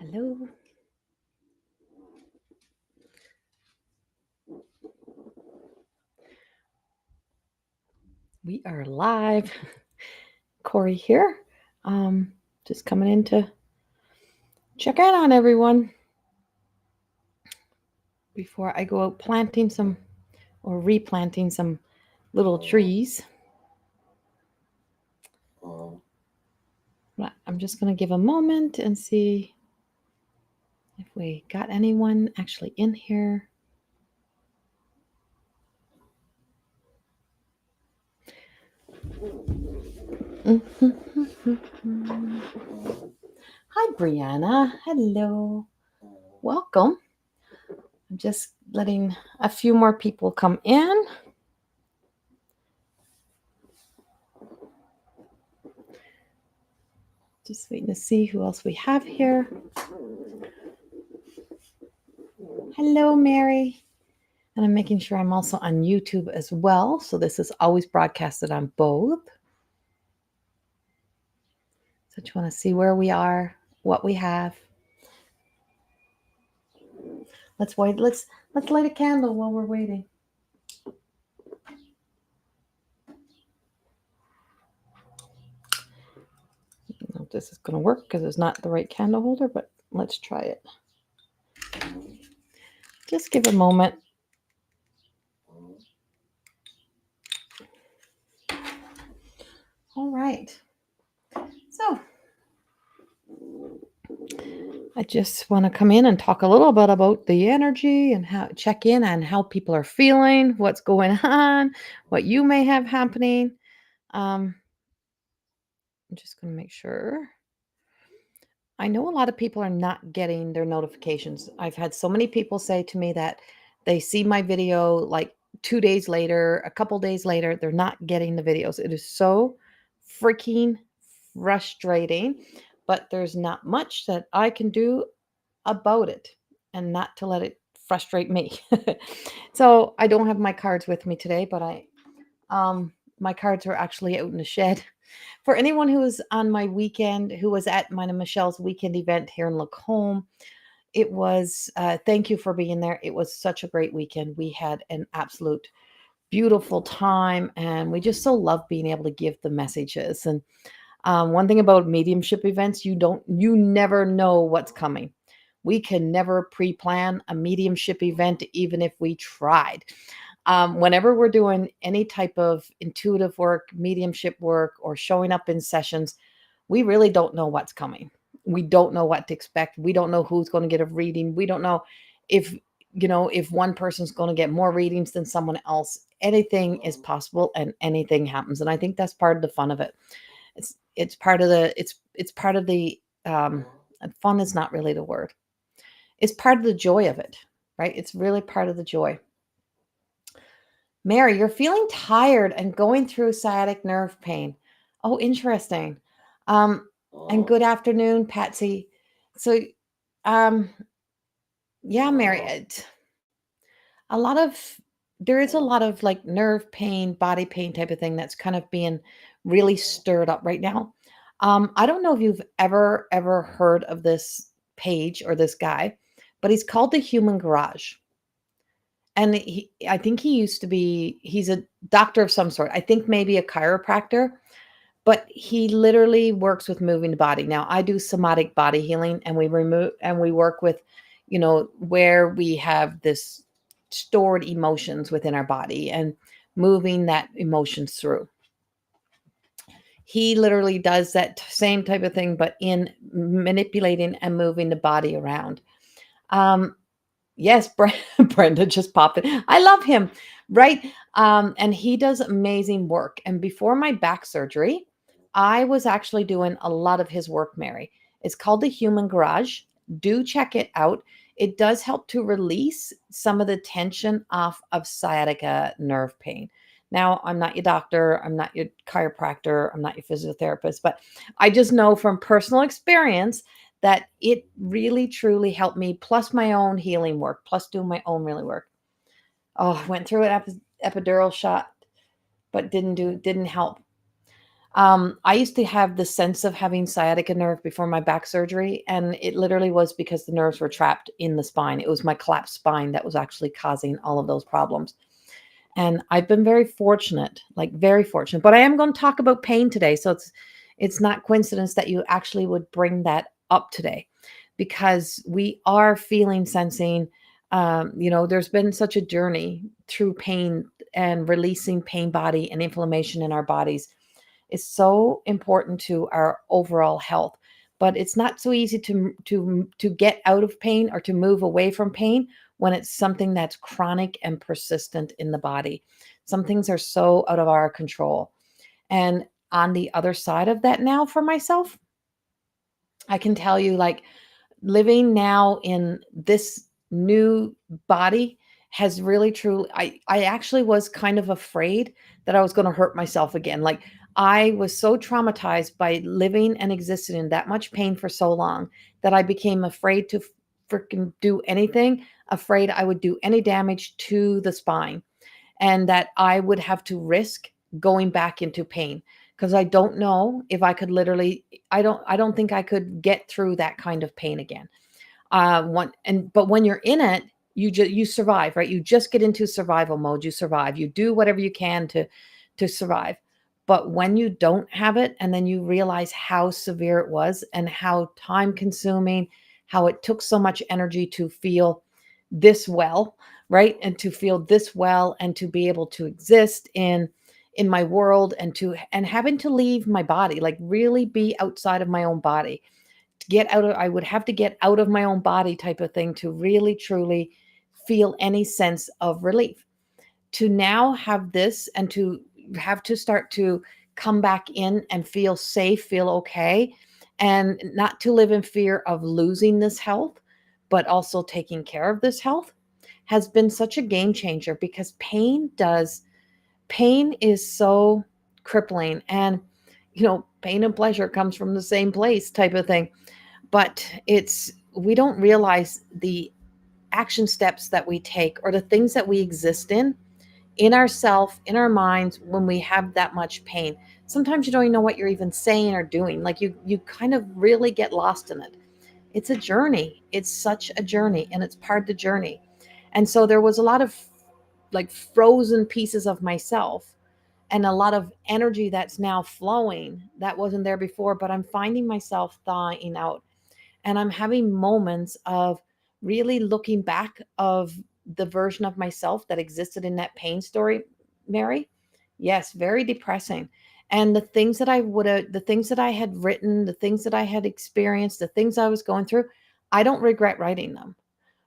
Hello. We are live. Corrie here. Just coming in to check in on everyone before I go out planting some or replanting some little trees. But I'm just going to give a moment and see if we got anyone actually in here. Hi, Brianna. Hello. Welcome. I'm just letting a few more people come in. Just waiting to see who else we have here. Hello, Mary. And I'm making sure I'm also on YouTube as well. So this is always broadcasted on both. So I just want to see where we are, what we have. Let's wait. Let's light a candle while we're waiting. I don't know if this is going to work because it's not the right candle holder, but let's try it. Just give a moment. All right. So I just want to come in and talk a little bit about the energy and how check in on how people are feeling, what's going on, what you may have happening. I'm just going to make sure. I know a lot of people are not getting their notifications. I've had so many people say to me that they see my video like 2 days later, a couple days later, they're not getting the videos. It is so freaking frustrating, but there's not much that I can do about it and not to let it frustrate me. So I don't have my cards with me today, but my cards are actually out in the shed. For anyone who was on my weekend, who was at mine and Michelle's weekend event here in Lacombe, it was, thank you for being there. It was such a great weekend. We had an absolute beautiful time, and we just so love being able to give the messages. And one thing about mediumship events, you never know what's coming. We can never pre-plan a mediumship event, even if we tried. Whenever we're doing any type of intuitive work, mediumship work, or showing up in sessions, we really don't know what's coming. We don't know what to expect. We don't know who's going to get a reading. We don't know if, if one person's going to get more readings than someone else. Anything is possible and anything happens. And I think that's part of the fun of it. It's part of the and fun is not really the word. It's part of the joy of it, right? It's really part of the joy. Mary, you're feeling tired and going through sciatic nerve pain. Oh, interesting. And good afternoon, Patsy. So, yeah, Mary, there is a lot of like nerve pain, body pain type of thing that's kind of being really stirred up right now. I don't know if you've ever heard of this page or this guy, but he's called the Human Garage. And I think he's a doctor of some sort. I think maybe a chiropractor, but he literally works with moving the body. Now, I do somatic body healing, and we work with, where we have this stored emotions within our body and moving that emotions through. He literally does that same type of thing, but in manipulating and moving the body around. Yes, Brenda just popped in. I love him, right? And he does amazing work. And before my back surgery, I was actually doing a lot of his work, Mary. It's called the Human Garage. Do check it out. It does help to release some of the tension off of sciatica nerve pain. Now, I'm not your doctor. I'm not your chiropractor. I'm not your physiotherapist, but I just know from personal experience that it really truly helped me, plus my own healing work, plus doing my own really work. Oh, I went through an epidural shot, but didn't help. I used to have the sense of having sciatica nerve before my back surgery, and it literally was because the nerves were trapped in the spine. It was my collapsed spine that was actually causing all of those problems. And I've been very fortunate, like very fortunate. But I am going to talk about pain today, so it's not coincidence that you actually would bring that up today, because we are feeling, sensing. There's been such a journey through pain and releasing pain body and inflammation in our bodies is so important to our overall health. But it's not so easy to get out of pain or to move away from pain when it's something that's chronic and persistent in the body. Some things are so out of our control. And on the other side of that, now for myself, I can tell you, like, living now in this new body has really truly, I actually was kind of afraid that I was going to hurt myself again. Like, I was so traumatized by living and existing in that much pain for so long that I became afraid to freaking do anything, afraid I would do any damage to the spine, and that I would have to risk going back into pain, because I don't know if I could literally, I don't think I could get through that kind of pain again. But when you're in it, you survive, right? You just get into survival mode. You survive. You do whatever you can to survive. But when you don't have it, and then you realize how severe it was and how time consuming, how it took so much energy to feel this well, right? And to feel this well and to be able to exist in my world, and having to leave my body, like really be outside of my own body, I would have to get out of my own body type of thing to really truly feel any sense of relief. To now have this and to have to start to come back in and feel safe, feel okay, and not to live in fear of losing this health, but also taking care of this health, has been such a game changer, because pain is so crippling. And pain and pleasure comes from the same place type of thing. But we don't realize the action steps that we take, or the things that we exist in ourself, in our minds, when we have that much pain. Sometimes you don't even know what you're even saying or doing. Like, you kind of really get lost in it. It's a journey. It's such a journey, and it's part of the journey. And so there was a lot of, like, frozen pieces of myself, and a lot of energy that's now flowing that wasn't there before, but I'm finding myself thawing out, and I'm having moments of really looking back of the version of myself that existed in that pain story, Mary. Yes, very depressing. And the things that I had written, the things that I had experienced, the things I was going through, I don't regret writing them.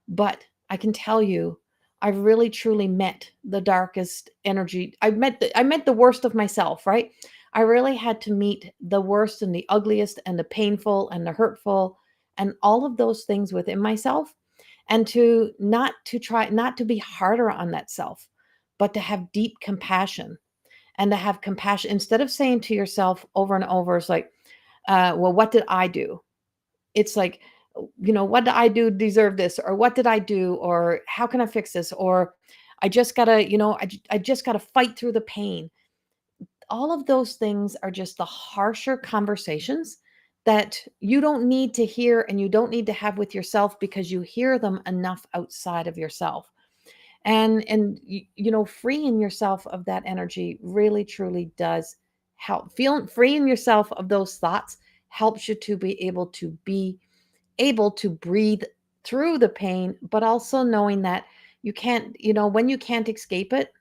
But I can tell you, I've really truly met the darkest energy. I met the worst of myself, right? I really had to meet the worst and the ugliest and the painful and the hurtful and all of those things within myself, and to try not to be harder on that self, but to have deep compassion, and to have compassion instead of saying to yourself over and over, it's like, well, what did I do? It's like, what did I do to deserve this? Or what did I do? Or how can I fix this? Or I just gotta, I just gotta fight through the pain. All of those things are just the harsher conversations that you don't need to hear, and you don't need to have with yourself, because you hear them enough outside of yourself. And freeing yourself of that energy really truly does help. Feeling freeing yourself of those thoughts helps you to be able to breathe through the pain, but also knowing that you can't, when you can't escape it,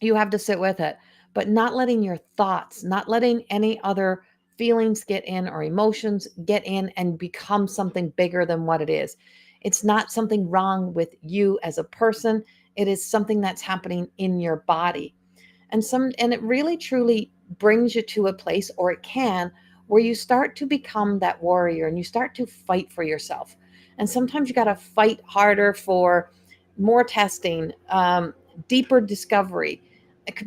you have to sit with it, but not letting your thoughts, not letting any other feelings get in, or emotions get in and become something bigger than what it is. It's not something wrong with you as a person. It is something that's happening in your body. And it really truly brings you to a place, or it can, where you start to become that warrior, and you start to fight for yourself. And sometimes you got to fight harder for more testing, deeper discovery,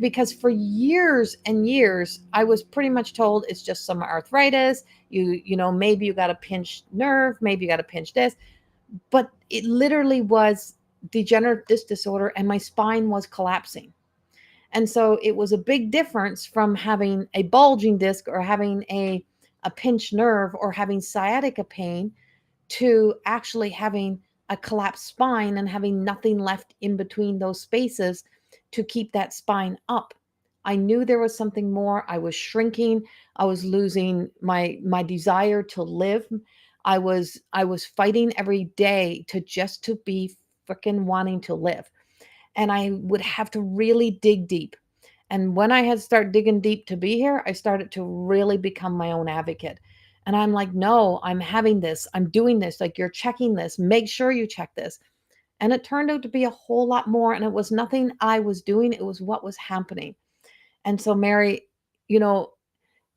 because for years and years I was pretty much told it's just some arthritis. Maybe you got a pinched nerve, maybe you got a pinched this, but it literally was degenerative disc disorder, and my spine was collapsing. And so it was a big difference from having a bulging disc or having a pinched nerve or having sciatica pain to actually having a collapsed spine and having nothing left in between those spaces to keep that spine up. I knew there was something more. I was shrinking. I was losing my desire to live. I was fighting every day to be freaking wanting to live. And I would have to really dig deep. And when I had started digging deep to be here, I started to really become my own advocate. And I'm like, no, I'm having this. I'm doing this. Like, you're checking this. Make sure you check this. And it turned out to be a whole lot more. And it was nothing I was doing, it was what was happening. And so, Mary, you know,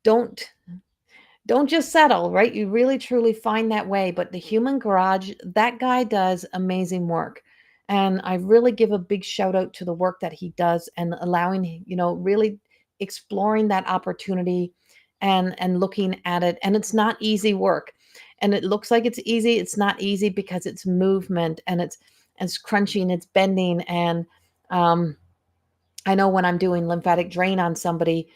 don't don't just settle, right? You really truly find that way. But the human garage, that guy does amazing work. And I really give a big shout out to the work that he does and allowing, really exploring that opportunity and looking at it. And it's not easy work. And it looks like it's easy. It's not easy because it's movement and it's crunching, it's bending. And um, I know when I'm doing lymphatic drain on somebody,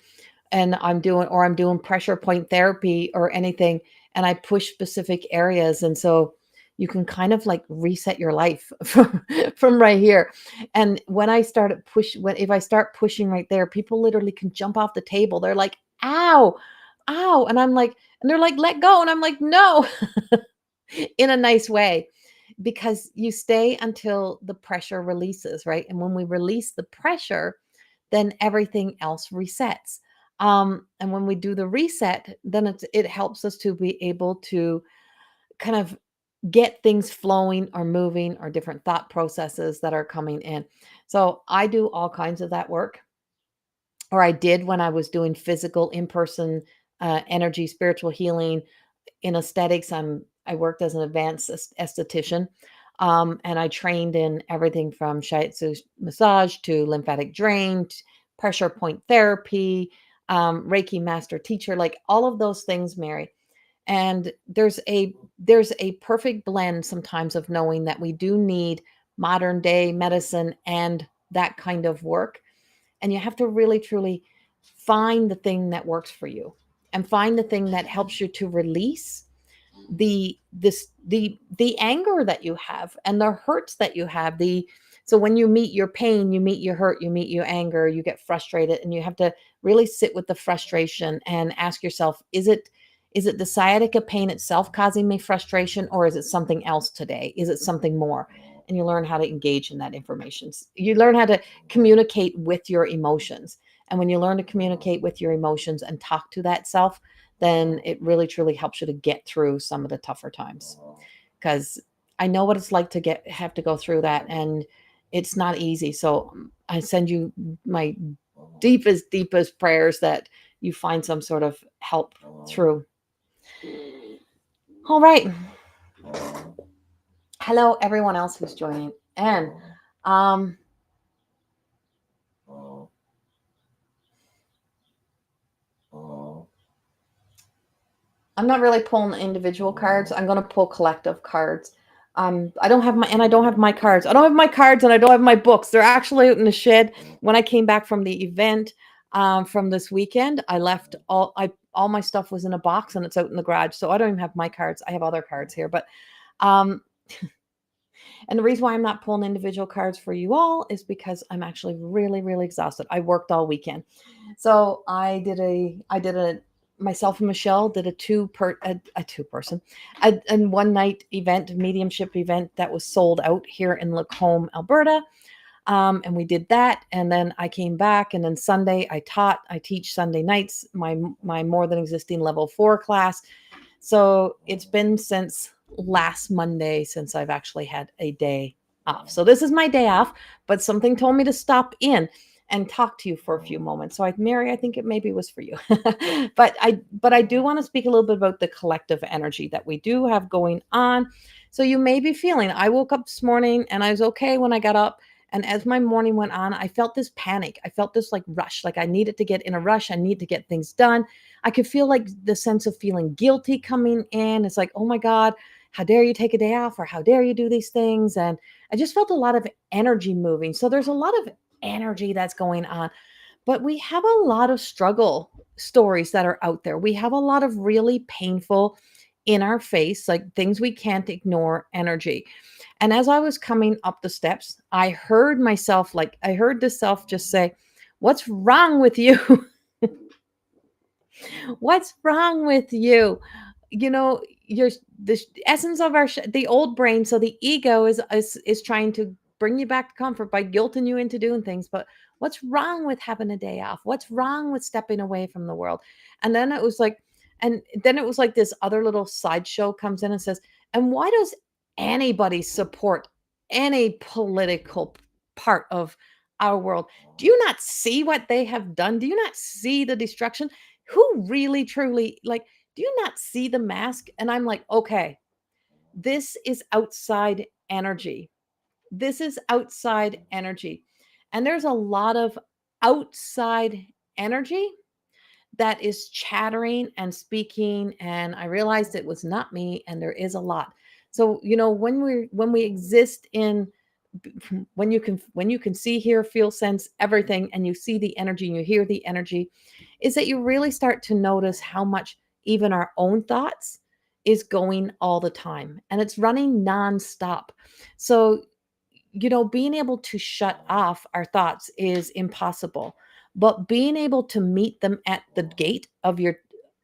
and I'm doing pressure point therapy or anything, and I push specific areas, and so you can kind of like reset your life from right here. And when I started push when if I start pushing right there, people literally can jump off the table. They're like, ow, ow. And they're like, let go. And I'm like, no, in a nice way, because you stay until the pressure releases, right? And when we release the pressure, then everything else resets. And when we do the reset, then it helps us to be able to kind of get things flowing or moving or different thought processes that are coming in. So I do all kinds of that work, or I did when I was doing physical in person energy, spiritual healing in aesthetics. I worked as an advanced esthetician, and I trained in everything from shiatsu massage to lymphatic drain, pressure point therapy, Reiki master teacher, like all of those things, Mary. And there's a perfect blend sometimes of knowing that we do need modern day medicine and that kind of work. And you have to really truly find the thing that works for you and find the thing that helps you to release the anger that you have and the hurts that you have. The So when you meet your pain, you meet your hurt, you meet your anger, you get frustrated, and you have to really sit with the frustration and ask yourself, is it the sciatica pain itself causing me frustration, or is it something else today? Is it something more? And you learn how to engage in that information. You learn how to communicate with your emotions. And when you learn to communicate with your emotions and talk to that self, then it really truly helps you to get through some of the tougher times. Because I know what it's like to have to go through that, and it's not easy. So I send you my deepest prayers that you find some sort of help through. All right. Hello, everyone else who's joining. And um, I'm not really pulling individual cards. I'm going to pull collective cards. I don't have my cards. I don't have my cards, and I don't have my books. They're actually out in the shed. When I came back from the event from this weekend, I left all my stuff was in a box, and it's out in the garage. So I don't even have my cards. I have other cards here, but um, and the reason why I'm not pulling individual cards for you all is because I'm actually really, really exhausted. I worked all weekend. So myself and Michelle did a two person, and one night event, mediumship event that was sold out here in Lacombe, Alberta. And we did that. And then I came back, and then Sunday I teach Sunday nights, my more than existing level 4 class. So it's been since last Monday since I've actually had a day off. So this is my day off, but something told me to stop in and talk to you for a few moments. So Mary, I think it maybe was for you. but I do want to speak a little bit about the collective energy that we do have going on. So you may be feeling, I woke up this morning and I was okay when I got up. And as my morning went on, I felt this panic. I felt this like rush, like I needed to get in a rush. I need to get things done. I could feel like the sense of feeling guilty coming in. It's like, oh my God, how dare you take a day off, or how dare you do these things? And I just felt a lot of energy moving. So there's a lot of energy that's going on. But we have a lot of struggle stories that are out there. We have a lot of really painful, in our face, like things we can't ignore energy. And as I was coming up the steps, I heard myself, like, I heard the self just say, "What's wrong with you? What's wrong with you?" You know, your the essence of our the old brain, so the ego is trying to bring you back to comfort by guilting you into doing things. But what's wrong with having a day off? What's wrong with stepping away from the world? And then it was like, this other little sideshow comes in and says, and why does anybody support any political part of our world? Do you not see what they have done? Do you not see the destruction? Who really truly, like, do you not see the mask? And I'm like, okay, this is outside energy. This is outside energy. And there's a lot of outside energy that is chattering and speaking. And I realized it was not me, and there is a lot. So, when we exist in, when you can see, hear, feel, sense everything, and you see the energy and you hear the energy, is that you really start to notice how much even our own thoughts is going all the time, and it's running nonstop. So, being able to shut off our thoughts is impossible, but being able to meet them at the gate of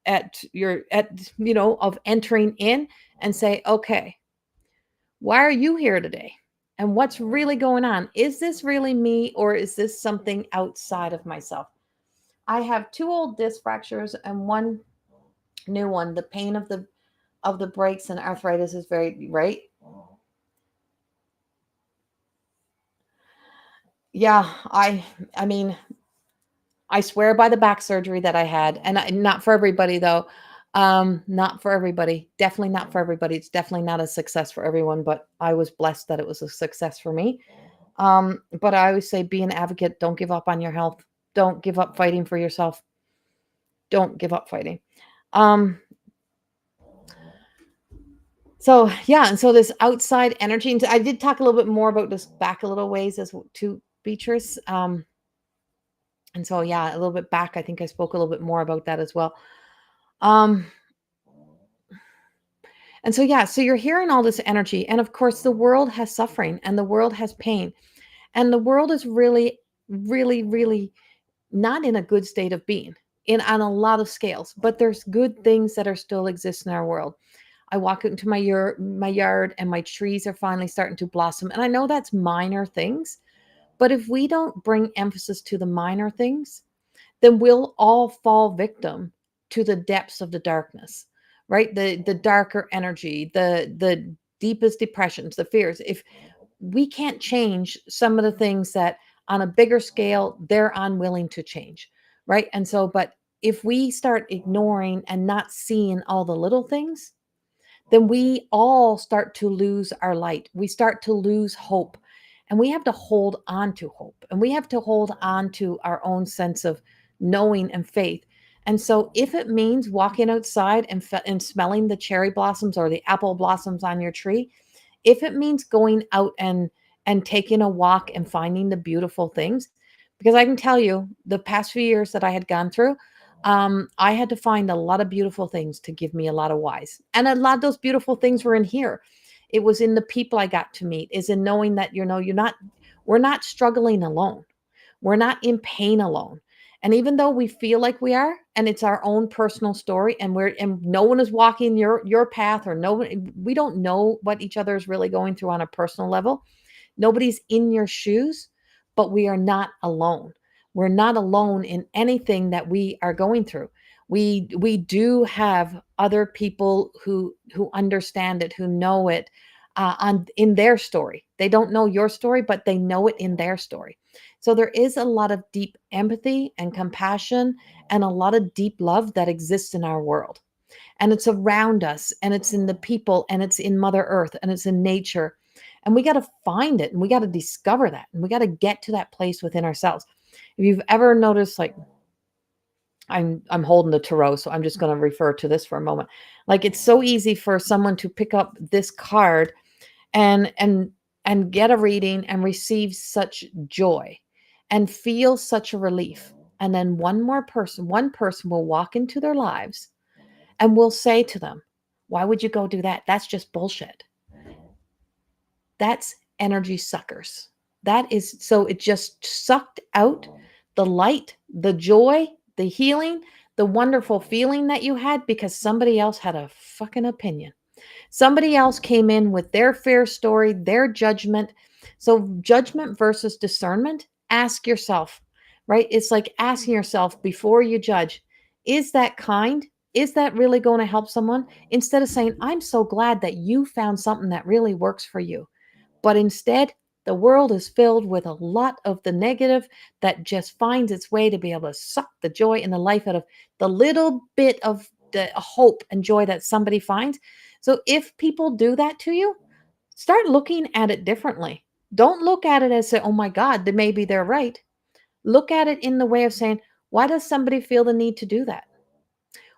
of entering in, and say, okay, why are you here today? And what's really going on? Is this really me, or is this something outside of myself? I have two old disc fractures and one new one. The pain of the breaks and arthritis is very right. Yeah, I mean, I swear by the back surgery that I had, and not for everybody though. Not for everybody. Definitely not for everybody. It's definitely not a success for everyone, but I was blessed that it was a success for me. But I always say, be an advocate. Don't give up on your health. Don't give up fighting for yourself. Don't give up fighting. Um, so yeah, and so this outside energy, and I did talk a little bit more about this back a little ways as to Beatrice. And so yeah, a little bit back, I think I spoke a little bit more about that as well. Um, and so yeah, so you're hearing all this energy, and of course, the world has suffering, and the world has pain, and the world is really, really, really not in a good state of being in on a lot of scales. But there's good things that are still exist in our world. I walk out into my yard, and my trees are finally starting to blossom. And I know that's minor things, but if we don't bring emphasis to the minor things, then we'll all fall victim to the depths of the darkness, right? The darker energy, the deepest depressions, the fears. If we can't change some of the things that on a bigger scale they're unwilling to change, right? And so, but if we start ignoring and not seeing all the little things, then we all start to lose our light. We start to lose hope. And we have to hold on to hope. And we have to hold on to our own sense of knowing and faith. And so, if it means walking outside and smelling the cherry blossoms or the apple blossoms on your tree, if it means going out and taking a walk and finding the beautiful things, because I can tell you, the past few years that I had gone through, I had to find a lot of beautiful things to give me a lot of whys. And a lot of those beautiful things were in here. It was in the people I got to meet, is in knowing that, we're not struggling alone. We're not in pain alone. And even though we feel like we are, and it's our own personal story, and no one is walking your path, or no one, we don't know what each other is really going through on a personal level. Nobody's in your shoes, but we are not alone. We're not alone in anything that we are going through. We do have other people who understand it, who know it, on in their story. They don't know your story, but they know it in their story. So there is a lot of deep empathy and compassion, and a lot of deep love that exists in our world. And it's around us, and it's in the people, and it's in Mother Earth, and it's in nature. And we got to find it, and we got to discover that, and we got to get to that place within ourselves. If you've ever noticed, like, I'm holding the tarot, so I'm just going to refer to this for a moment. Like, it's so easy for someone to pick up this card and get a reading and receive such joy. and feel such a relief. And then one person will walk into their lives and will say to them, why would you go do that? That's just bullshit. That's energy suckers. That is, so it just sucked out the light, the joy, the healing, the wonderful feeling that you had because somebody else had a fucking opinion. Somebody else came in with their fair story, their judgment. So, judgment versus discernment, ask yourself, right? It's like asking yourself before you judge, is that kind? Is that really going to help someone? Instead of saying, I'm so glad that you found something that really works for you. But instead, the world is filled with a lot of the negative that just finds its way to be able to suck the joy and the life out of the little bit of the hope and joy that somebody finds. So if people do that to you, start looking at it differently. Don't look at it as say, oh my God, then maybe they're right. Look at it in the way of saying, why does somebody feel the need to do that?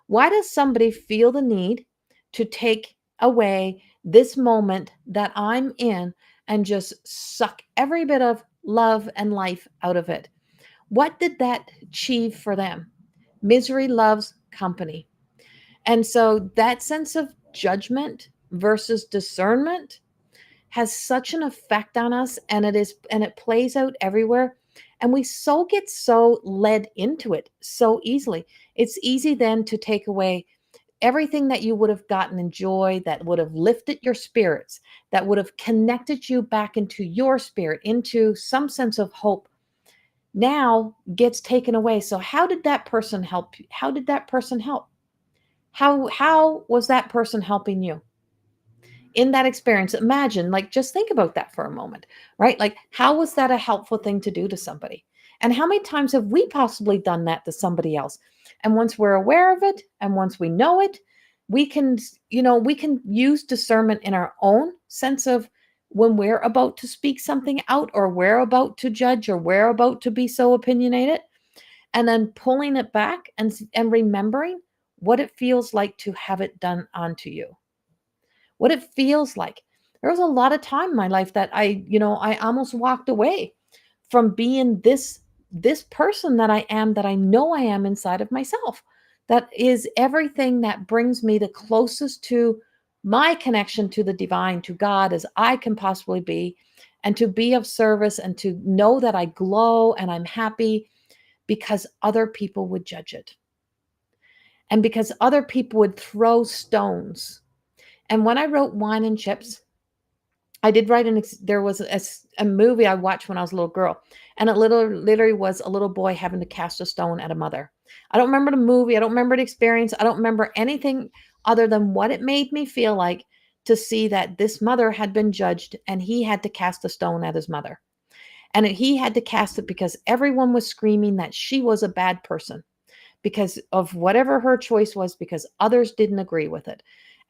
Why does somebody feel the need to take away this moment that I'm in and just suck every bit of love and life out of it? What did that achieve for them? Misery loves company. And so that sense of judgment versus discernment has such an effect on us, and it plays out everywhere, and we get so led into it so easily. It's easy then to take away everything that you would have gotten in joy, that would have lifted your spirits, that would have connected you back into your spirit, into some sense of hope, now gets taken away. So how did that person help you? How did that person help? How was that person helping you in that experience? Imagine, like, just think about that for a moment, right? Like, how was that a helpful thing to do to somebody? And how many times have we possibly done that to somebody else? And once we're aware of it and once we know it, we can, we can use discernment in our own sense of when we're about to speak something out, or we're about to judge, or we're about to be so opinionated, and then pulling it back and remembering what it feels like to have it done onto you, what it feels like. There was a lot of time in my life that I almost walked away from being this person that I am, that I know I am inside of myself. That is everything that brings me the closest to my connection to the divine, to God, as I can possibly be, and to be of service and to know that I glow and I'm happy because other people would judge it. And because other people would throw stones. And when I wrote Wine and Chips, I did write there was a movie I watched when I was a little girl, and it literally was a little boy having to cast a stone at a mother. I don't remember the movie. I don't remember the experience. I don't remember anything other than what it made me feel like to see that this mother had been judged and he had to cast a stone at his mother. And he had to cast it because everyone was screaming that she was a bad person because of whatever her choice was, because others didn't agree with it.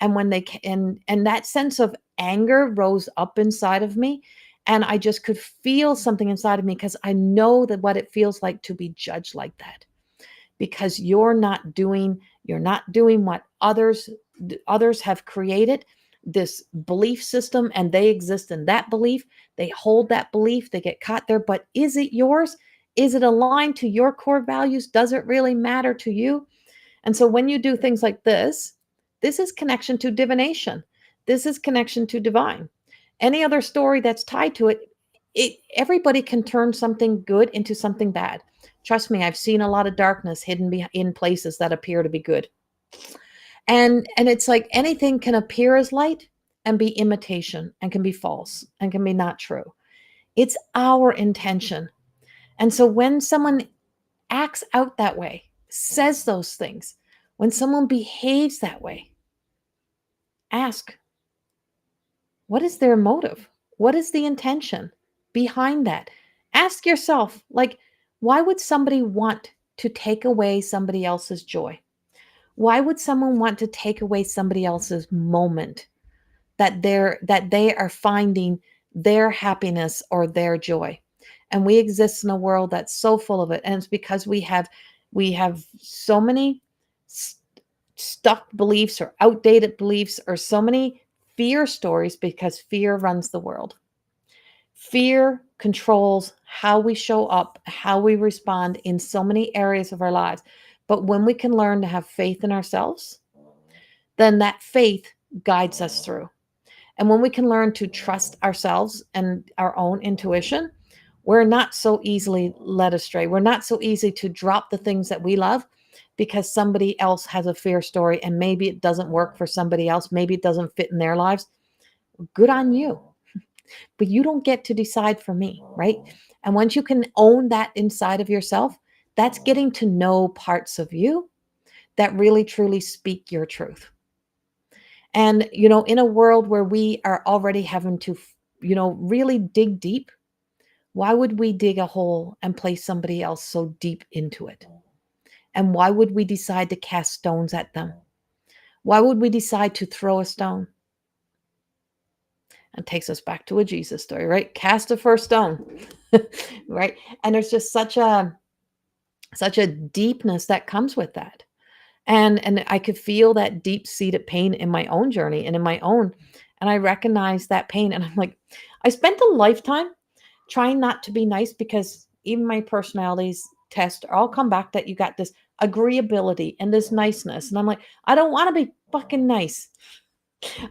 And when they and that sense of anger rose up inside of me, and I just could feel something inside of me, because I know that what it feels like to be judged like that, because you're not doing what others have created, this belief system, and they exist in that belief. They hold that belief, they get caught there, but is it yours? Is it aligned to your core values? Does it really matter to you? And so when you do things like this is connection to divination. This is connection to divine. Any other story that's tied to it, everybody can turn something good into something bad. Trust me, I've seen a lot of darkness hidden in places that appear to be good. And it's like anything can appear as light and be imitation, and can be false, and can be not true. It's our intention. And so when someone acts out that way, says those things, when someone behaves that way, ask, what is their motive? What is the intention behind that? Ask yourself, like, why would somebody want to take away somebody else's joy? Why would someone want to take away somebody else's moment that they are finding their happiness or their joy? And we exist in a world that's so full of it, and it's because we have so many stuck beliefs or outdated beliefs, or so many fear stories, because fear runs the world. Fear controls how we show up, how we respond in so many areas of our lives. But when we can learn to have faith in ourselves, then that faith guides us through. And when we can learn to trust ourselves and our own intuition, we're not so easily led astray. We're not so easy to drop the things that we love because somebody else has a fear story and maybe it doesn't work for somebody else. Maybe it doesn't fit in their lives. Good on you. But you don't get to decide for me, right? And once you can own that inside of yourself, that's getting to know parts of you that really truly speak your truth. And, in a world where we are already having to, really dig deep, why would we dig a hole and place somebody else so deep into it? And why would we decide to cast stones at them? Why would we decide to throw a stone? And takes us back to a Jesus story, right? Cast the first stone, right? And there's just such a deepness that comes with that. And I could feel that deep-seated pain in my own journey and in my own, and I recognize that pain, and I'm like, I spent a lifetime trying not to be nice because even my personalities test all come back that you got this agreeability and this niceness, and I'm like, I don't want to be fucking nice.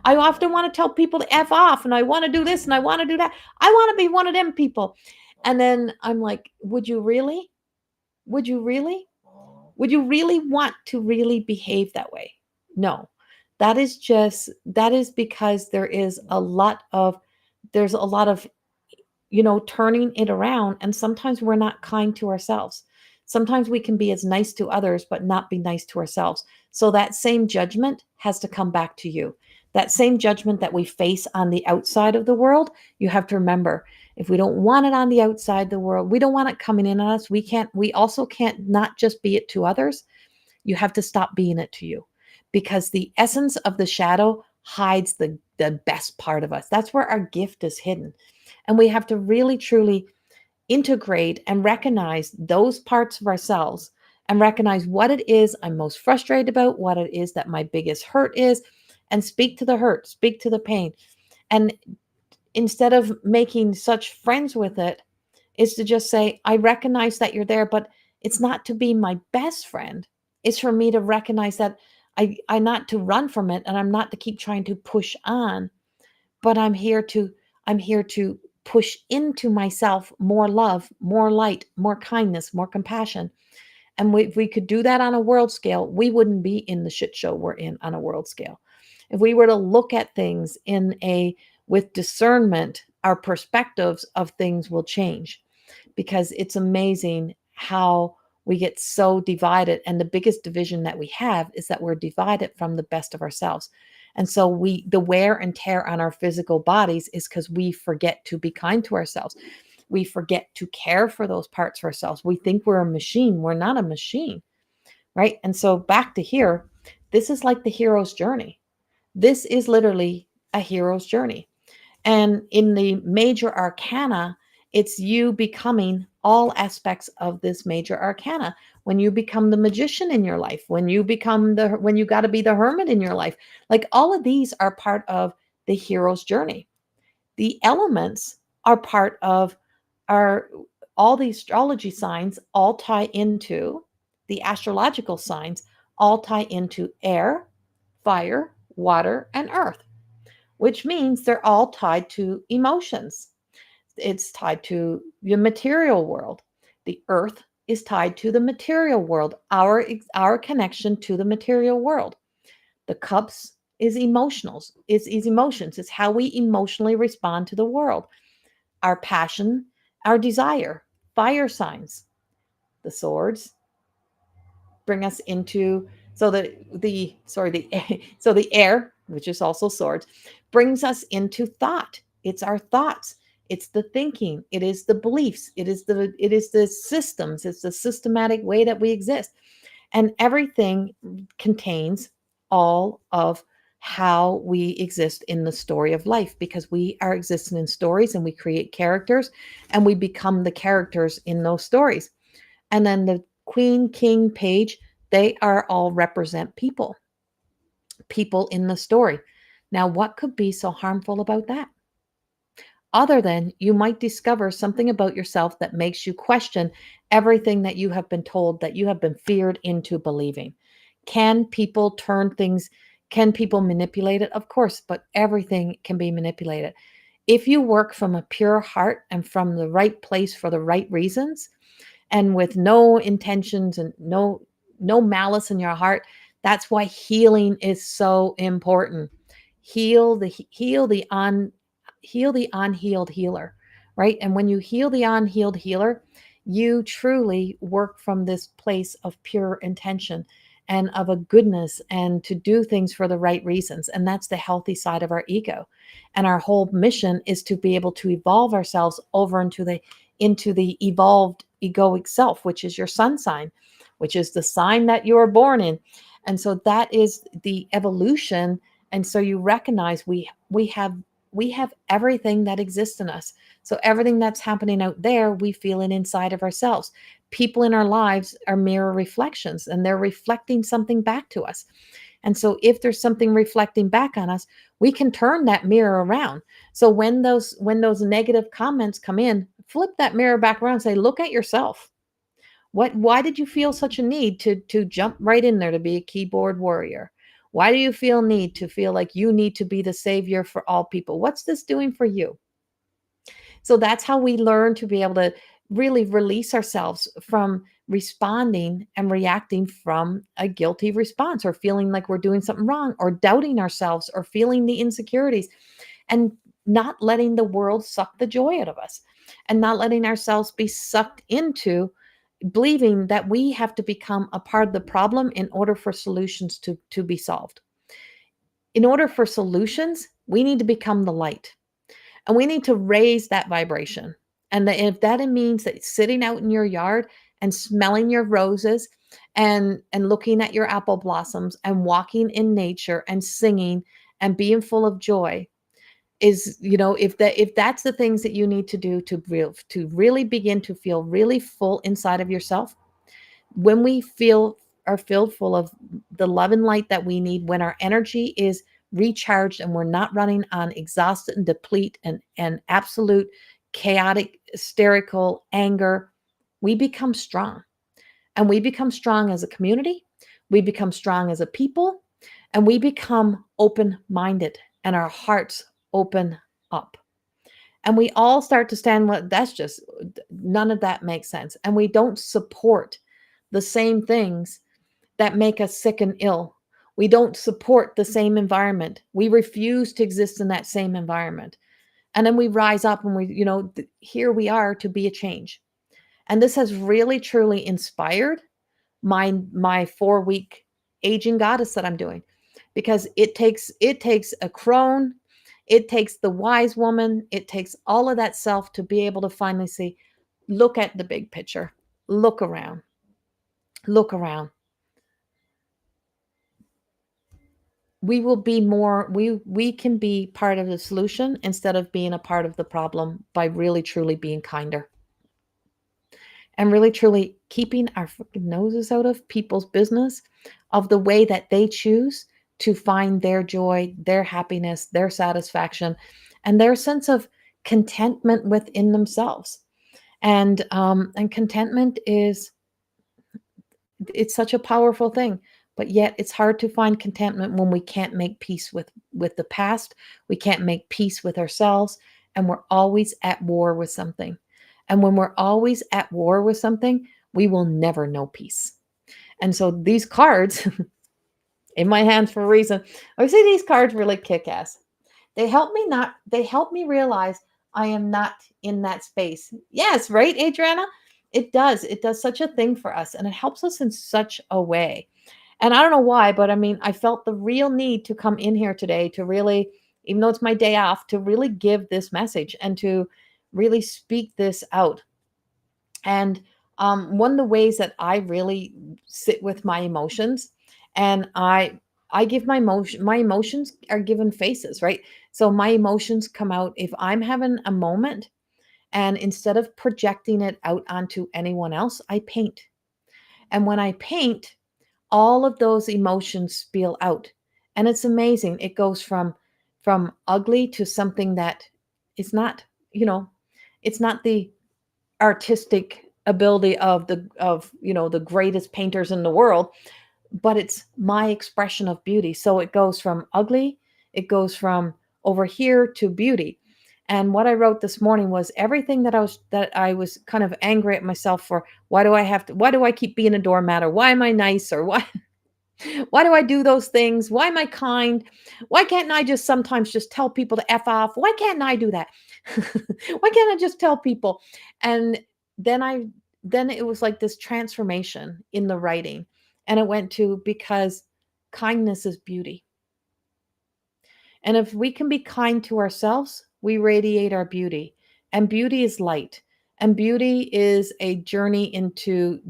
I often want to tell people to F off, and I want to do this and I want to do that. I want to be one of them people. And then I'm like, would you really? Would you really? Would you really want to really behave that way? No. That is because there's a lot of turning it around, and sometimes we're not kind to ourselves. Sometimes we can be as nice to others but not be nice to ourselves. So that same judgment has to come back to you. That same judgment that we face on the outside of the world, you have to remember, if we don't want it on the outside the world, we don't want it coming in on us. We also can't not just be it to others. You have to stop being it to you, because the essence of the shadow hides the best part of us. That's where our gift is hidden. And we have to really truly integrate and recognize those parts of ourselves and recognize what it is I'm most frustrated about, what it is that my biggest hurt is, and speak to the hurt, speak to the pain. And instead of making such friends with it, is to just say, I recognize that you're there, but it's not to be my best friend. It's for me to recognize that I'm not to run from it, and I'm not to keep trying to push on, but I'm here to push into myself more love, more light, more kindness, more compassion. And if we could do that on a world scale, we wouldn't be in the shit show we're in on a world scale. If we were to look at things with discernment, our perspectives of things will change, because it's amazing how we get so divided. And the biggest division that we have is that we're divided from the best of ourselves. And so the wear and tear on our physical bodies is because we forget to be kind to ourselves. We forget to care for those parts of ourselves. We think we're a machine. We're not a machine, right? And so back to here, this is like the hero's journey. This is literally a hero's journey. And in the major arcana, it's you becoming all aspects of this major arcana. When you become the magician in your life, when you got to be the hermit in your life, like all of these are part of the hero's journey. The elements are part of our all the astrology signs all tie into the astrological signs all tie into air, fire, water, and earth, which means they're all tied to emotions. It's tied to the material world. The earth is tied to the material world, our connection to the material world. The cups is emotionals. It's emotions. It's how we emotionally respond to the world. Our passion, our desire, fire signs. The swords bring us into so the sorry the so the air, which is also swords, brings us into thought. It's our thoughts, it's the thinking, it is the beliefs, it is the systems, it's the systematic way that we exist. And everything contains all of how we exist in the story of life, because we are existing in stories and we create characters and we become the characters in those stories. And then the queen, king, page, they are all represent people in the story. Now, what could be so harmful about that? other than you might discover something about yourself that makes you question everything that you have been told, that you have been feared into believing. Can people turn things, can people manipulate it? Of course, but everything can be manipulated. If you work from a pure heart and from the right place for the right reasons, and with no intentions and no malice in your heart, that's why healing is so important. Heal the unhealed healer, right? And when you heal the unhealed healer, you truly work from this place of pure intention and of a goodness, and to do things for the right reasons, and that's the healthy side of our ego. And our whole mission is to be able to evolve ourselves over into the evolved egoic self, which is your sun sign, which is the sign that you are born in. And so that is the evolution. And so you recognize we have everything that exists in us. So everything that's happening out there, we feel it inside of ourselves. People in our lives are mirror reflections, and they're reflecting something back to us. And so if there's something reflecting back on us, we can turn that mirror around. So when those negative comments come in, flip that mirror back around and say, look at yourself. Why did you feel such a need to jump right in there to be a keyboard warrior? Why do you feel need to feel like you need to be the savior for all people? What's this doing for you? So that's how we learn to be able to really release ourselves from responding and reacting from a guilty response, or feeling like we're doing something wrong, or doubting ourselves, or feeling the insecurities, and not letting the world suck the joy out of us, and not letting ourselves be sucked into believing that we have to become a part of the problem in order for solutions to be solved. In order for solutions, we need to become the light. And we need to raise that vibration. And if that means that sitting out in your yard and smelling your roses, and looking at your apple blossoms, and walking in nature and singing and being full of joy, is, if that's the things that you need to do to really begin to feel really full inside of yourself, when we feel are filled full of the love and light that we need, when our energy is recharged and we're not running on exhausted and deplete and absolute chaotic hysterical anger, we become strong. And we become strong as a community, we become strong as a people, and we become open minded, and our hearts open up, and we all start to stand. What That's just, none of that makes sense, and we don't support the same things that make us sick and ill. We don't support the same environment. We refuse to exist in that same environment. And then we rise up, and here we are to be a change. And this has really truly inspired my 4-week aging goddess that I'm doing, because it takes a crone, it takes the wise woman, it takes all of that self to be able to finally see, look at the big picture, look around, look around. We will be more, we can be part of the solution instead of being a part of the problem, by really truly being kinder, and really truly keeping our freaking noses out of people's business, of the way that they choose to find their joy, their happiness, their satisfaction, and their sense of contentment within themselves. And contentment is, it's such a powerful thing, but yet it's hard to find contentment when we can't make peace with the past, we can't make peace with ourselves, and we're always at war with something. And when we're always at war with something, we will never know peace. And so these cards in my hands for a reason, I see these cards really kick ass. They help me realize I am not in that space. Yes, right, Adriana? It does such a thing for us, and it helps us in such a way. And I don't know why, but I mean, I felt the real need to come in here today to really, even though it's my day off, to really give this message and to really speak this out. And one of the ways that I really sit with my emotions, and I give my emotions are given faces, right? So my emotions come out if I'm having a moment, and instead of projecting it out onto anyone else, I paint. And when I paint, all of those emotions spill out. And it's amazing. It goes from ugly to something that is not. you know, it's not the artistic ability of the greatest painters in the world, but it's my expression of beauty. So it goes from ugly, it goes from over here to beauty. And what I wrote this morning was everything that I was kind of angry at myself for. Why do I keep being a doormat, or why am I nice, or why do I do those things? Why am I kind? Why can't I just sometimes just tell people to F off? Why can't I do that? Why can't I just tell people? And then I then it was like this transformation in the writing. And it went to, because kindness is beauty. And if we can be kind to ourselves, we radiate our beauty. And beauty is light. And beauty is a journey into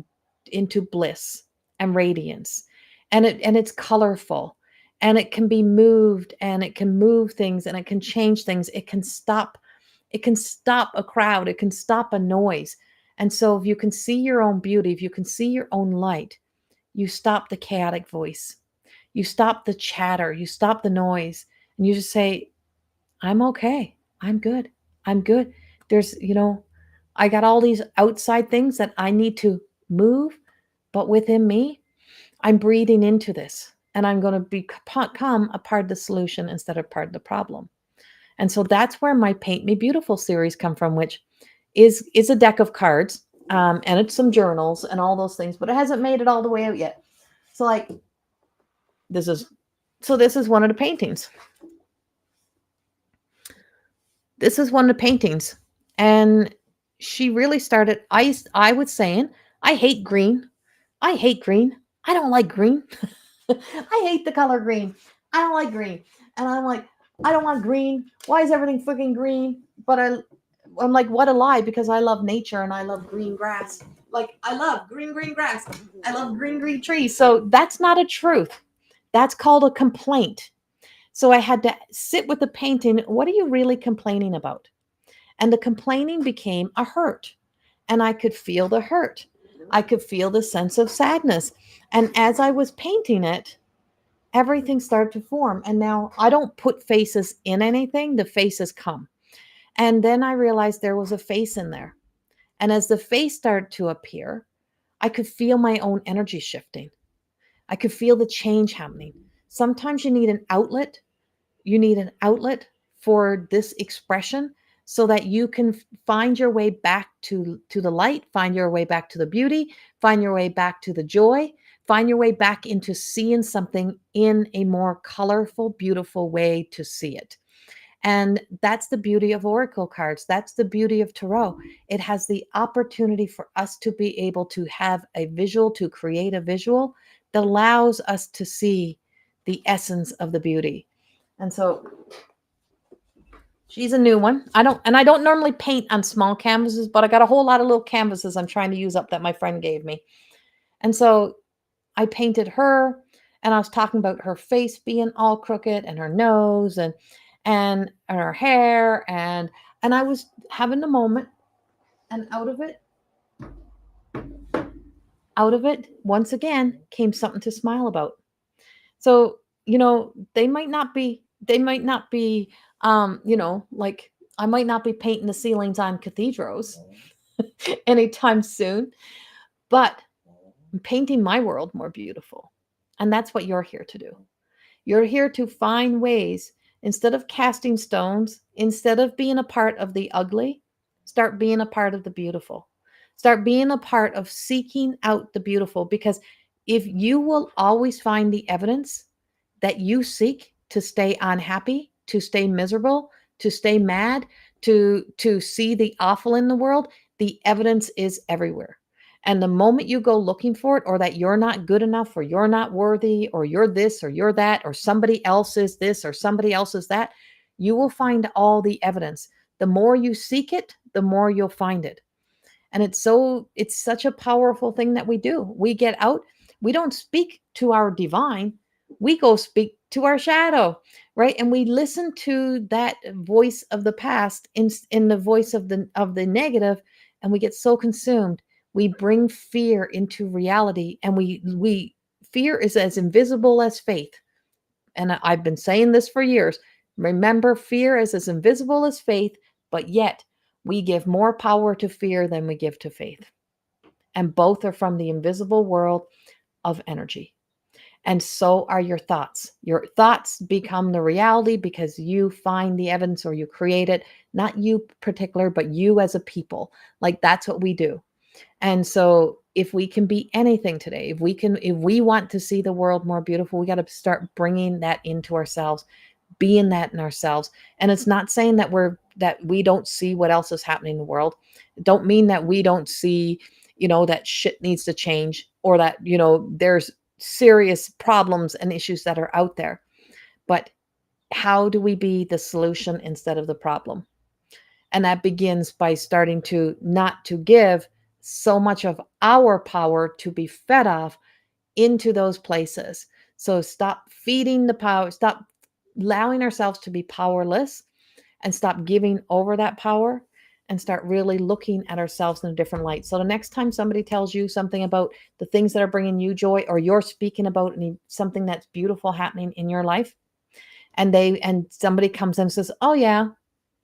bliss and radiance. And it's colorful. And it can be moved, and it can move things, and it can change things. It can stop a crowd, it can stop a noise. And so if you can see your own beauty, if you can see your own light, you stop the chaotic voice. You stop the chatter, you stop the noise, and you just say, I'm okay. I'm good. I'm good. I got all these outside things that I need to move, but within me, I'm breathing into this, and I'm going to become a part of the solution instead of part of the problem. And so that's where my Paint Me Beautiful series come from, which is a deck of cards, and it's some journals and all those things, but it hasn't made it all the way out yet. So like this is this is one of the paintings. This is one of the paintings. And she really started. I was saying, I hate green. I hate green. I don't like green. I hate the color green. I don't like green. And I'm like, I don't want green. Why is everything freaking green? But I'm like, what a lie, because I love nature and I love green grass. Like, I love green grass. I love green trees. So that's not a truth. That's called a complaint. So I had to sit with the painting. What are you really complaining about? And the complaining became a hurt. And I could feel the hurt. I could feel the sense of sadness. And as I was painting it, everything started to form. And now I don't put faces in anything, the faces come. And then I realized there was a face in there. And as the face started to appear, I could feel my own energy shifting. I could feel the change happening. Sometimes you need an outlet. You need an outlet for this expression so that you can find your way back to the light, find your way back to the beauty, find your way back to the joy, find your way back into seeing something in a more colorful, beautiful way to see it. And that's the beauty of oracle cards. That's the beauty of tarot. It has the opportunity for us to be able to have a visual, to create a visual that allows us to see the essence of the beauty. And so she's a new one. I don't normally paint on small canvases, but I got a whole lot of little canvases I'm trying to use up that my friend gave me. And so I painted her, and I was talking about her face being all crooked, and her nose, and her hair, and I was having a moment, and out of it once again came something to smile about. So, they might not be like, I might not be painting the ceilings on cathedrals anytime soon, but I'm painting my world more beautiful. And that's what you're here to do. You're here to find ways, instead of casting stones, instead of being a part of the ugly, start being a part of the beautiful. Start being a part of seeking out the beautiful, because if you will always find the evidence that you seek to stay unhappy, to stay miserable, to stay mad, to see the awful in the world, the evidence is everywhere. And the moment you go looking for it, or that you're not good enough, or you're not worthy, or you're this, or you're that, or somebody else is this, or somebody else is that, you will find all the evidence. The more you seek it, the more you'll find it. And it's such a powerful thing that we do. We get out, we don't speak to our divine, we go speak to our shadow, right? And we listen to that voice of the past in the voice of the negative, and we get so consumed. We bring fear into reality, and we fear is as invisible as faith. And I've been saying this for years. Remember, fear is as invisible as faith, but yet We give more power to fear than we give to faith. And both are from the invisible world of energy. And so are your thoughts. Your thoughts become the reality because you find the evidence or you create it, not you particular, but you as a people. Like that's what we do. And so if we can be anything today, if we want to see the world more beautiful, we got to start bringing that into ourselves, being that in ourselves. And it's not saying that we don't see what else is happening in the world. It don't mean that we don't see, that shit needs to change, or that, there's serious problems and issues that are out there. But how do we be the solution instead of the problem? And that begins by starting to not to give so much of our power to be fed off into those places. So stop feeding the power, stop allowing ourselves to be powerless, and stop giving over that power, and start really looking at ourselves in a different light. So the next time somebody tells you something about the things that are bringing you joy, or you're speaking about something that's beautiful happening in your life, and somebody comes in and says, "Oh yeah,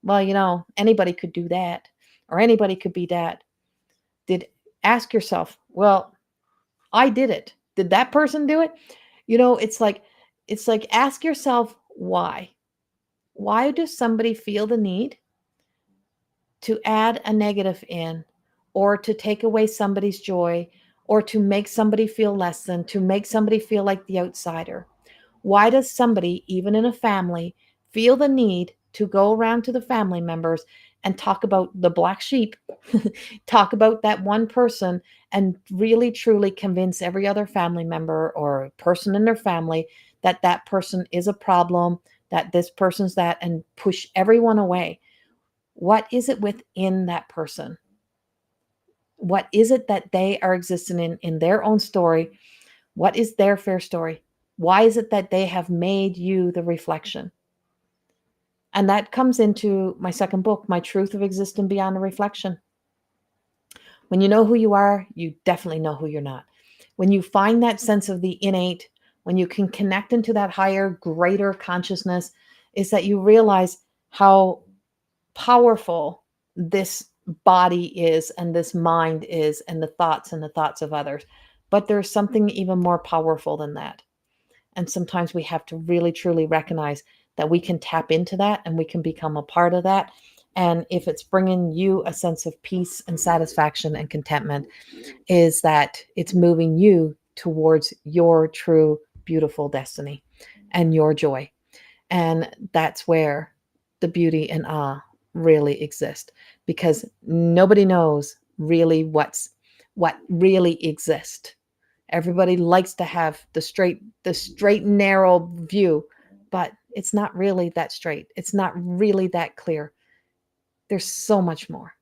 well, anybody could do that, or anybody could be that." Did Ask yourself, well, I did it. Did that person do it? It's like ask yourself why. Why does somebody feel the need to add a negative in, or to take away somebody's joy, or to make somebody feel less than, to make somebody feel like the outsider? Why does somebody, even in a family, feel the need to go around to the family members and talk about the black sheep, talk about that one person, and really truly convince every other family member or person in their family that that person is a problem, that this person's that, and push everyone away? What is it within that person? What is it that they are existing in their own story? What is their fair story? Why is it that they have made you the reflection? And that comes into my second book, My Truth of Existing Beyond the Reflection. When you know who you are, you definitely know who you're not. When you find that sense of the innate, when you can connect into that higher, greater consciousness, is that you realize how powerful this body is, and this mind is, and the thoughts of others. But there's something even more powerful than that. And sometimes we have to really truly recognize that we can tap into that, and we can become a part of that. And if it's bringing you a sense of peace and satisfaction and contentment, is that it's moving you towards your true, beautiful destiny and your joy. And that's where the beauty and awe really exist, because nobody knows really what really exists. Everybody likes to have the straight narrow view, but it's not really that straight. It's not really that clear. There's so much more.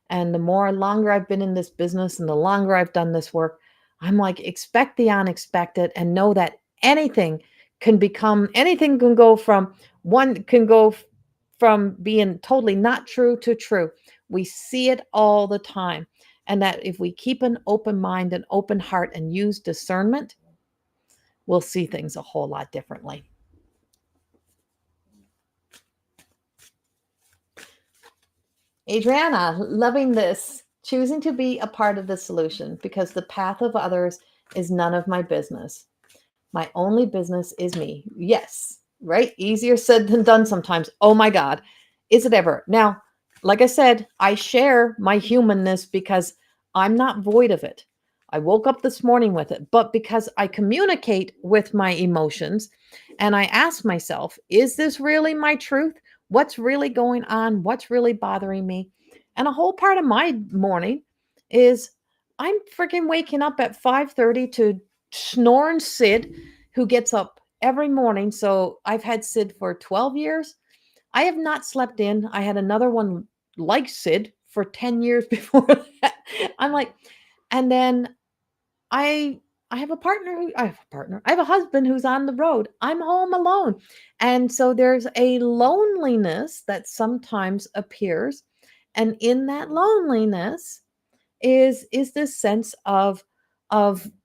And the more longer I've been in this business and the longer I've done this work, I'm like, expect the unexpected, and know that anything can go from from being totally not true to true. We see it all the time. And that if we keep an open mind, an open heart, and use discernment, we'll see things a whole lot differently. Adriana, loving this. Choosing to be a part of the solution, because the path of others is none of my business. My only business is me. Yes, right? Easier said than done sometimes. Oh my God. Is it ever? Now, like I said, I share my humanness because I'm not void of it. I woke up this morning with it, but because I communicate with my emotions, and I ask myself, is this really my truth? What's really going on? What's really bothering me? And a whole part of my morning is I'm freaking waking up at 5:30 to snoring Sid, who gets up every morning. So I've had Sid for 12 years. I have not slept in. I had another one like Sid for 10 years before that. I'm like, and then I I have a partner who I have a partner. I have a husband who's on the road. I'm home alone. And so there's a loneliness that sometimes appears. And in that loneliness is this sense of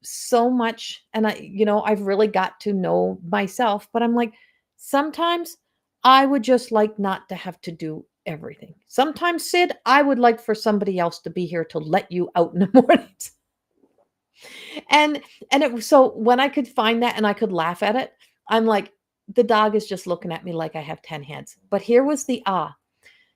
so much. And I've really got to know myself, but I'm like, sometimes I would just like not to have to do everything. Sometimes, Sid, I would like for somebody else to be here to let you out in the mornings. And it was so when I could find that and I could laugh at it, I'm like, the dog is just looking at me like I have 10 heads. But here was the ah.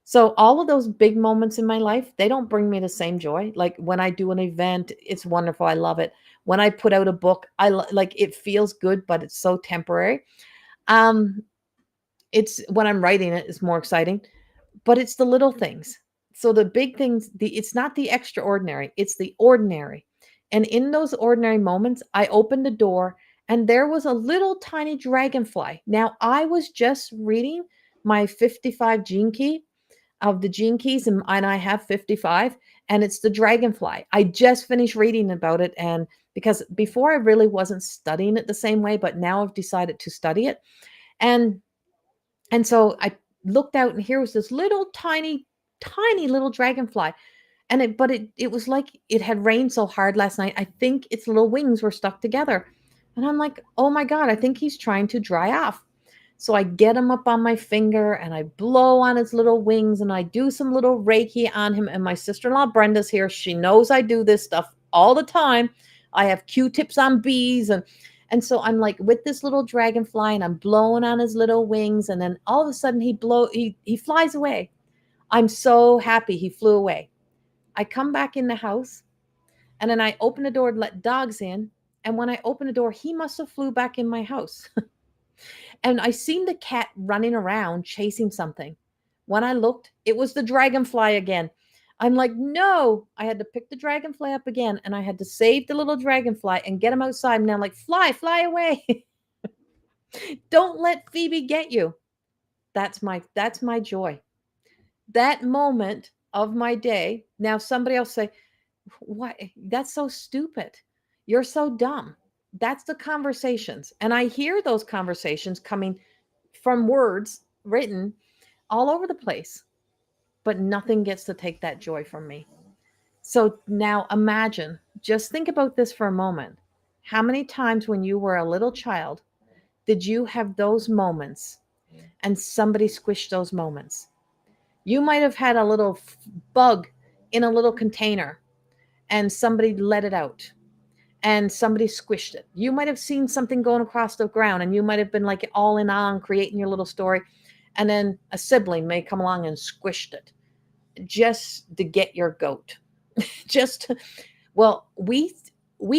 So all of those big moments in my life, they don't bring me the same joy. Like when I do an event, it's wonderful. I love it. When I put out a book, like it feels good, but it's so temporary. Um, it's when I'm writing it, it's more exciting, but it's the little things. So the big things, it's not the extraordinary, it's the ordinary. And in those ordinary moments, I opened the door and there was a little tiny dragonfly. Now, I was just reading my 55 gene key of the gene keys, and I have 55, and it's the dragonfly. I just finished reading about it. And because before I really wasn't studying it the same way, but now I've decided to study it. And so I looked out and here was this little tiny, tiny little dragonfly. And it was like it had rained so hard last night. I think its little wings were stuck together. And I'm like, oh my God, I think he's trying to dry off. So I get him up on my finger and I blow on his little wings and I do some little Reiki on him. And my sister-in-law Brenda's here. She knows I do this stuff all the time. I have Q-tips on bees and so I'm like with this little dragonfly and I'm blowing on his little wings. And then all of a sudden he flies away. I'm so happy he flew away. I come back in the house and then I open the door to let dogs in. And when I open the door, he must have flew back in my house. And I seen the cat running around chasing something. When I looked, it was the dragonfly again. I'm like, no, I had to pick the dragonfly up again and I had to save the little dragonfly and get him outside. And I'm like, fly away. Don't let Phoebe get you. That's my joy. That moment of my day. Now somebody else say, what? That's so stupid. You're so dumb. That's the conversations. And I hear those conversations coming from words written all over the place, but nothing gets to take that joy from me. So now imagine, just think about this for a moment. How many times when you were a little child did you have those moments and somebody squished those moments? You might have had a little bug in a little container and somebody let it out and somebody squished it. You might have seen something going across the ground and you might have been like all in on creating your little story. And then a sibling may come along and squished it just to get your goat. just, well, we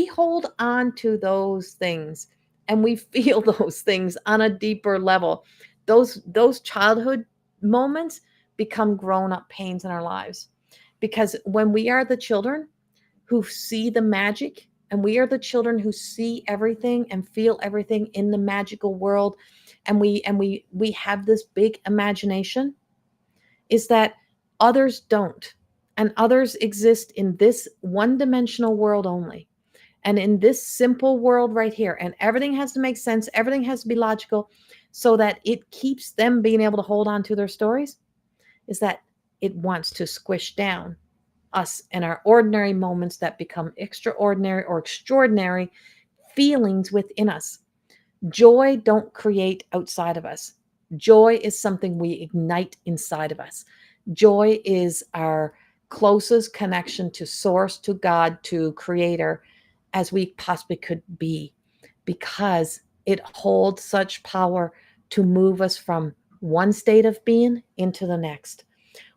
hold on to those things and we feel those things on a deeper level. Those childhood moments become grown-up pains in our lives. Because when we are the children who see the magic and we are the children who see everything and feel everything in the magical world and we have this big imagination, is that others don't, and others exist in this one-dimensional world only, and in this simple world right here, and everything has to make sense, everything has to be logical so that it keeps them being able to hold on to their stories, is that it wants to squish down us and our ordinary moments that become extraordinary or extraordinary feelings within us. Joy don't create outside of us. Joy is something we ignite inside of us. Joy is our closest connection to source, to God, to creator as we possibly could be, because it holds such power to move us from one state of being into the next.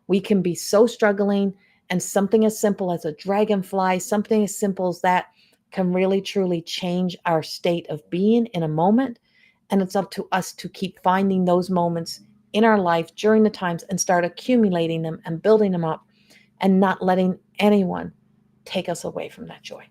We can be so struggling, and something as simple as a dragonfly, something as simple as that can really truly change our state of being in a moment. And it's up to us to keep finding those moments in our life during the times and start accumulating them and building them up and not letting anyone take us away from that joy.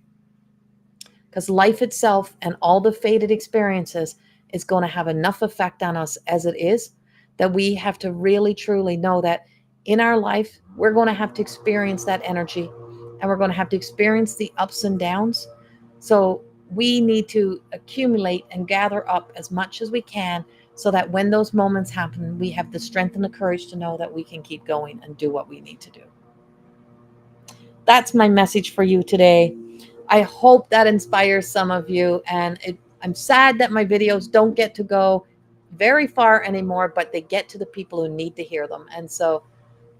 Because life itself and all the fated experiences is going to have enough effect on us as it is, that we have to really truly know that in our life, we're going to have to experience that energy and we're going to have to experience the ups and downs. So we need to accumulate and gather up as much as we can so that when those moments happen, we have the strength and the courage to know that we can keep going and do what we need to do. That's my message for you today. I hope that inspires some of you. And I'm sad that my videos don't get to go very far anymore, but they get to the people who need to hear them. And so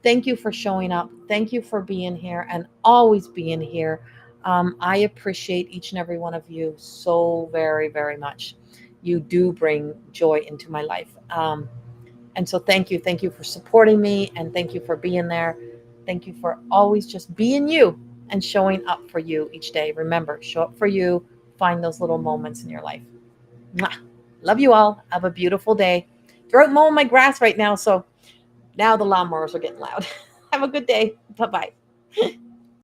Thank you for showing up. Thank you for being here and always being here. I appreciate each and every one of you so very, very much. You do bring joy into my life. And so thank you. Thank you for supporting me and thank you for being there. Thank you for always just being you and showing up for you each day. Remember, show up for you. Find those little moments in your life. Mwah. Love you all. Have a beautiful day. They're out mowing my grass right now, so now the lawnmowers are getting loud. Have a good day. Bye bye.